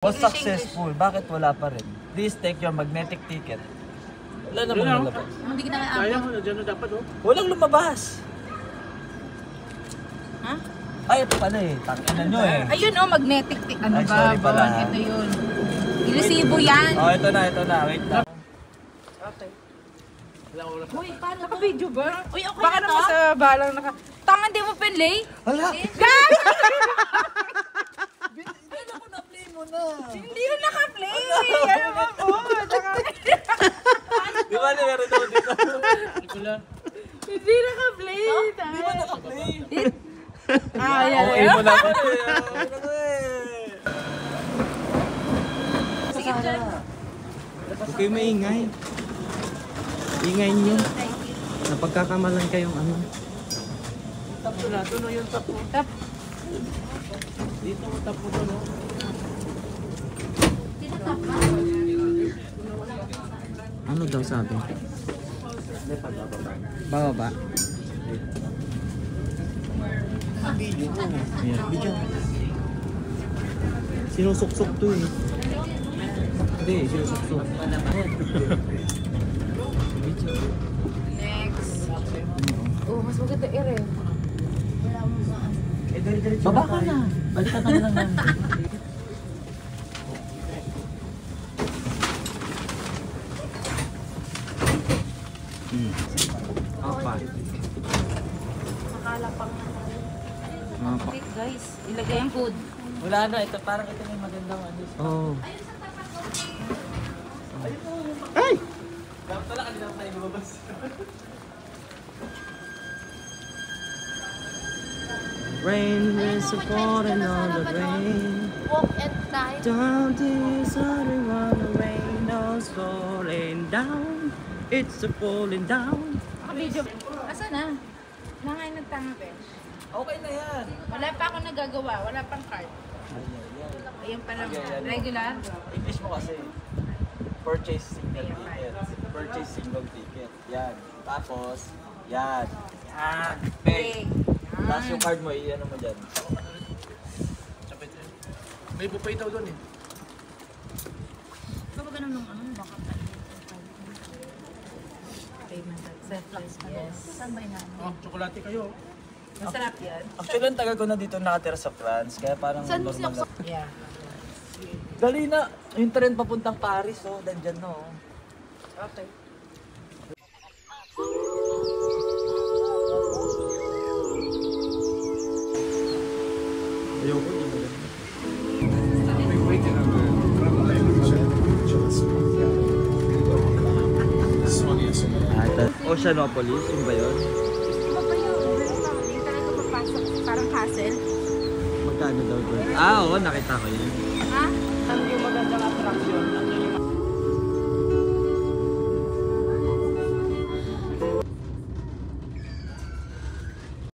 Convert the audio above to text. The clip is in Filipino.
Was successful. Bakit wala pa rin? Please take your magnetic ticket. Wala namang lumabas. Hindi ka na Sayang, dyan na dapat oh. Walang lumabas. Ha? Ay, ito pala eh. Tangkinan nyo eh. Ayun oh, magnetic ticket. Ano Ay, ba? sorry pala. Bon? Ito yun. Resibo yan. Oh, ito na. Wait lang. Okay. Wala. Uy, paano naka-video ba? Uy, okay Baka na to? naman sa balang naka... Tama, di mo pinlay? Hala! Guys! Binigyan ako na-play mo na. Hindi yun naka-play. Ano ba po? Di ba meron daw dito? Hindi naka-play. Di ba naka-play? Ah, yan. Okay mo na ba? Sige, Jen. Huwag kayo maingay. Ingay nyo. Napagkakamalan kayong ano. Tap mo na, doon yung tap mo. Tap. Dito mo tap mo doon oh. Tinatap ba? Ano daw sabi? Bababa. Ayan. Video. Sinusuksok to eh. Hindi, sinusuksok. Video. Next. Oh, mas maganda ere. Baba ka na. Balikan ka na lang namin. Apa? Makalapang na. Apa? Wait guys, ilagay ang food. Wala na. Ito parang ito may magandang ano. Oh. Dapat pala kanina tayo lumabas. Rain is falling on the rain. Walk and die. Down this other one, the rain is falling down. It's a falling down. Video. Asa na? Nangain ng tanga, besh. Okay na yan. Wala pa ako nagagawa. Wala pang card. Ayan pa lang. Regular. English mo kasi. Purchase single ticket. Purchase single ticket. Yan. Tapos, yan. Yan. Pay. Tapos yung card mo, i-ano mo dyan. Sapit eh. May bupay daw doon eh. Ito ba ganun nung ano? Baka pa. Payment at self-plus. Yes. Saan ba yun? Oh, tsokolate kayo. Masarap yan. Actually, ang tagal ko na dito nakatira sa France. Kaya parang Saan mo normal na. Yeah. Dali na. Yung tren papuntang Paris, oh. Dandyan na, oh. Okay. Ayoko din. Oceanopolis, yung ba yun? Iba pa yun. Yung talaga papasok. Parang castle. Magkano daw doon? Ah, oo, nakita ko yun. Ha? Ano yung magandang attraction?